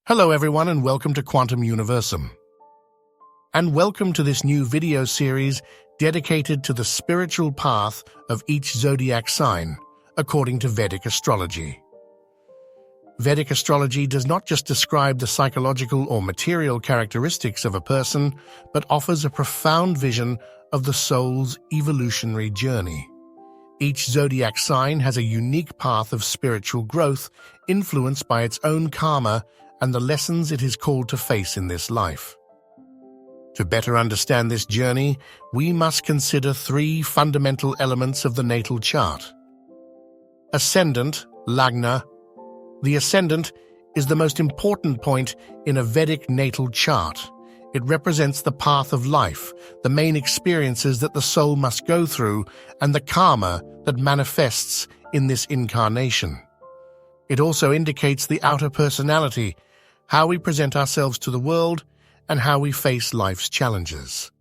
Hello everyone and welcome to Quantum Universum. And welcome to this new video series dedicated to the spiritual path of each zodiac sign, according to Vedic astrology. Vedic astrology does not just describe the psychological or material characteristics of a person, but offers a profound vision of the soul's evolutionary journey. Each zodiac sign has a unique path of spiritual growth influenced by its own karma and the lessons it is called to face in this life. To better understand this journey, we must consider three fundamental elements of the natal chart. Ascendant, Lagna. The ascendant is the most important point in a Vedic natal chart. It represents the path of life, the main experiences that the soul must go through, and the karma that manifests in this incarnation. It also indicates the outer personality, how we present ourselves to the world, and how we face life's challenges.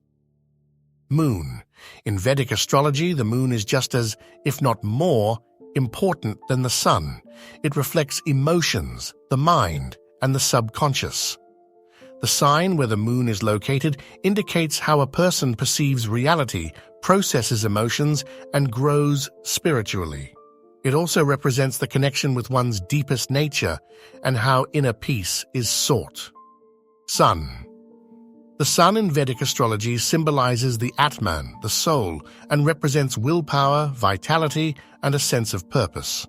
Moon. In Vedic astrology, the moon is just as, if not more, important than the sun. It reflects emotions, the mind, and the subconscious. The sign where the moon is located indicates how a person perceives reality, processes emotions, and grows spiritually. It also represents the connection with one's deepest nature and how inner peace is sought. Sun. The sun in Vedic astrology symbolizes the Atman, the soul, and represents willpower, vitality, and a sense of purpose.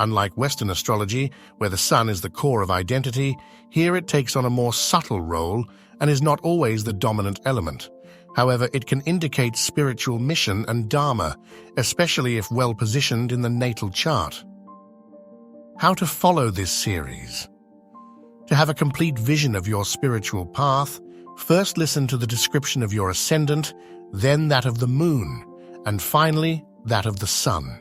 Unlike Western astrology, where the sun is the core of identity, here it takes on a more subtle role and is not always the dominant element. However, it can indicate spiritual mission and dharma, especially if well positioned in the natal chart. How to follow this series? To have a complete vision of your spiritual path, first listen to the description of your ascendant, then that of the moon, and finally that of the sun.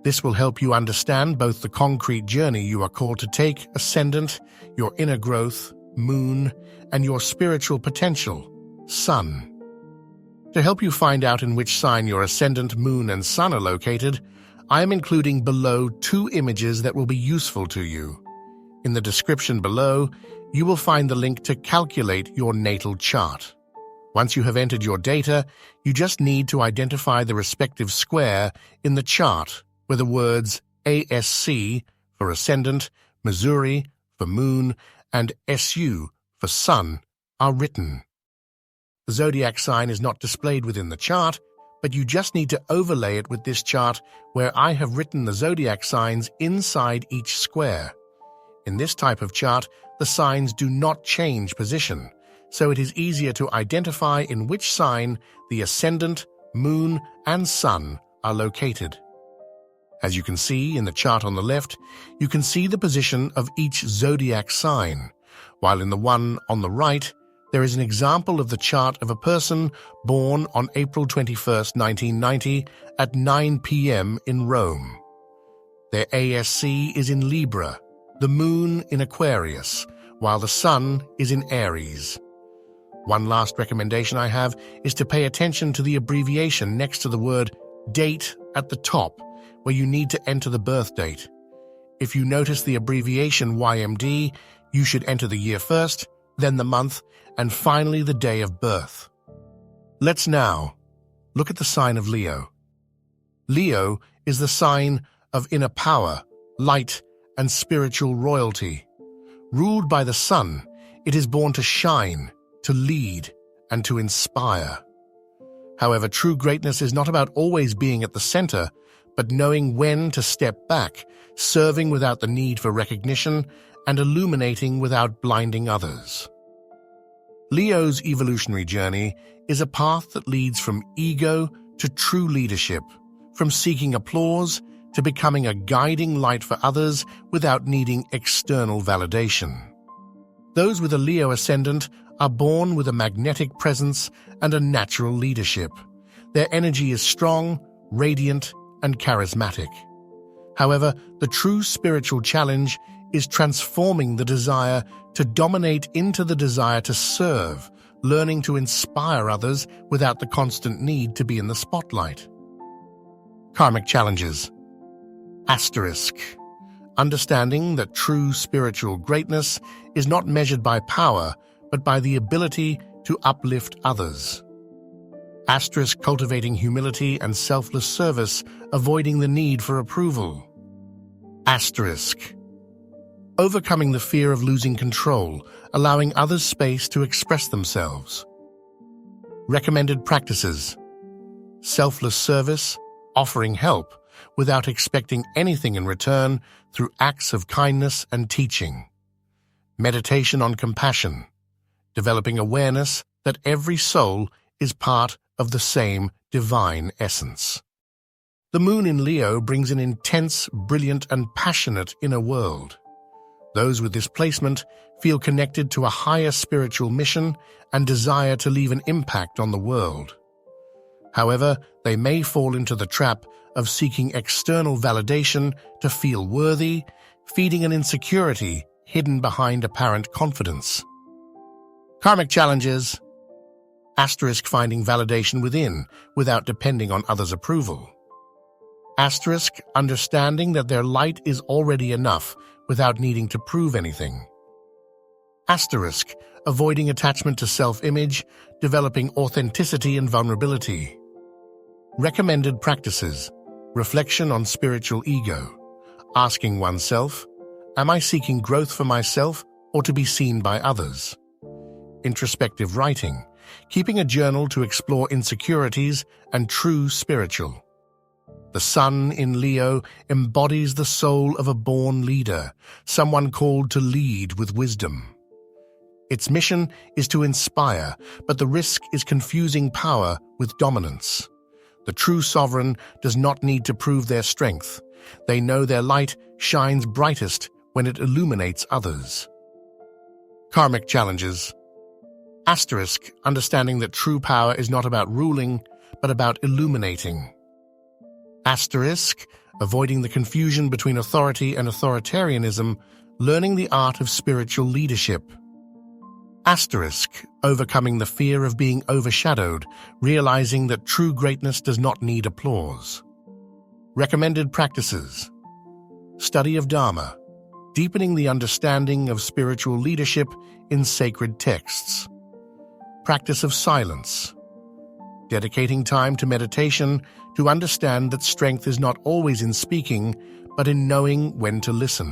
This will help you understand both the concrete journey you are called to take, ascendant, your inner growth, moon, and your spiritual potential, sun. To help you find out in which sign your ascendant, moon, and sun are located, I am including below two images that will be useful to you. In the description below, you will find the link to calculate your natal chart. Once you have entered your data, you just need to identify the respective square in the chart where the words ASC for ascendant, Missouri for moon, and SU for sun are written. The zodiac sign is not displayed within the chart, but you just need to overlay it with this chart where I have written the zodiac signs inside each square. In this type of chart, the signs do not change position, so it is easier to identify in which sign the ascendant, moon, and sun are located. As you can see in the chart on the left, you can see the position of each zodiac sign, while in the one on the right, there is an example of the chart of a person born on April 21, 1990 at 9 p.m. in Rome. Their ASC is in Libra, the moon in Aquarius, while the sun is in Aries. One last recommendation I have is to pay attention to the abbreviation next to the word date at the top, where you need to enter the birth date. If you notice the abbreviation YMD, you should enter the year first, then the month, and finally the day of birth. Let's now look at the sign of Leo. Leo is the sign of inner power, light, and spiritual royalty. Ruled by the sun, it is born to shine, to lead, and to inspire. However, true greatness is not about always being at the center, but knowing when to step back, serving without the need for recognition, and illuminating without blinding others. Leo's evolutionary journey is a path that leads from ego to true leadership, from seeking applause to becoming a guiding light for others without needing external validation. Those with a Leo ascendant are born with a magnetic presence and a natural leadership. Their energy is strong, radiant, and charismatic. However, the true spiritual challenge is transforming the desire to dominate into the desire to serve, learning to inspire others without the constant need to be in the spotlight. Karmic challenges. Asterisk. understanding that true spiritual greatness is not measured by power, but by the ability to uplift others. Asterisk cultivating humility and selfless service, avoiding the need for approval. Asterisk overcoming the fear of losing control, allowing others space to express themselves. Recommended practices: selfless service, offering help without expecting anything in return through acts of kindness and teaching. Meditation on compassion, developing awareness that every soul is part of the same divine essence. The moon in Leo brings an intense, brilliant, and passionate inner world. Those with this placement feel connected to a higher spiritual mission and desire to leave an impact on the world. However, they may fall into the trap of seeking external validation to feel worthy, feeding an insecurity hidden behind apparent confidence. Karmic challenges: asterisk finding validation within without depending on others' approval. Asterisk understanding that their light is already enough without needing to prove anything. Asterisk avoiding attachment to self-image, developing authenticity and vulnerability. Recommended practices: reflection on spiritual ego, asking oneself, am I seeking growth for myself or to be seen by others? Introspective writing, keeping a journal to explore insecurities and true spiritual. The sun in Leo embodies the soul of a born leader, someone called to lead with wisdom. Its mission is to inspire, but the risk is confusing power with dominance. The true sovereign does not need to prove their strength. They know their light shines brightest when it illuminates others. Karmic challenges: asterisk understanding that true power is not about ruling, but about illuminating. Asterisk avoiding the confusion between authority and authoritarianism, learning the art of spiritual leadership. Asterisk overcoming the fear of being overshadowed, realizing that true greatness does not need applause. Recommended practices: study of Dharma, deepening the understanding of spiritual leadership in sacred texts. Practice of silence, dedicating time to meditation to understand that strength is not always in speaking, but in knowing when to listen.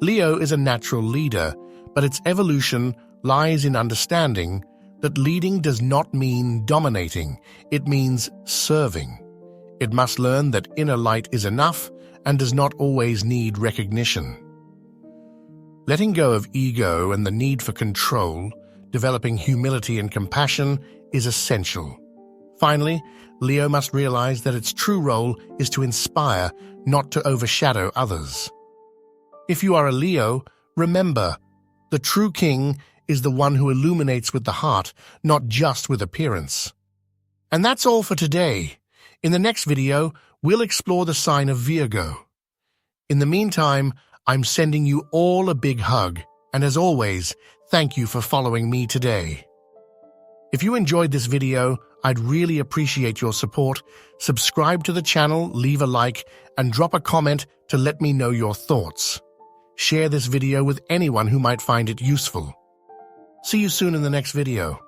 Leo is a natural leader, but its evolution lies in understanding that leading does not mean dominating, it means serving. It must learn that inner light is enough and does not always need recognition. Letting go of ego and the need for control, developing humility and compassion is essential. Finally, Leo must realize that its true role is to inspire, not to overshadow others. If you are a Leo, remember, the true king is the one who illuminates with the heart, not just with appearance. And that's all for today. In the next video, we'll explore the sign of Virgo. In the meantime, I'm sending you all a big hug, and as always, thank you for following me today. If you enjoyed this video, I'd really appreciate your support. Subscribe to the channel, leave a like, and drop a comment to let me know your thoughts. Share this video with anyone who might find it useful. See you soon in the next video.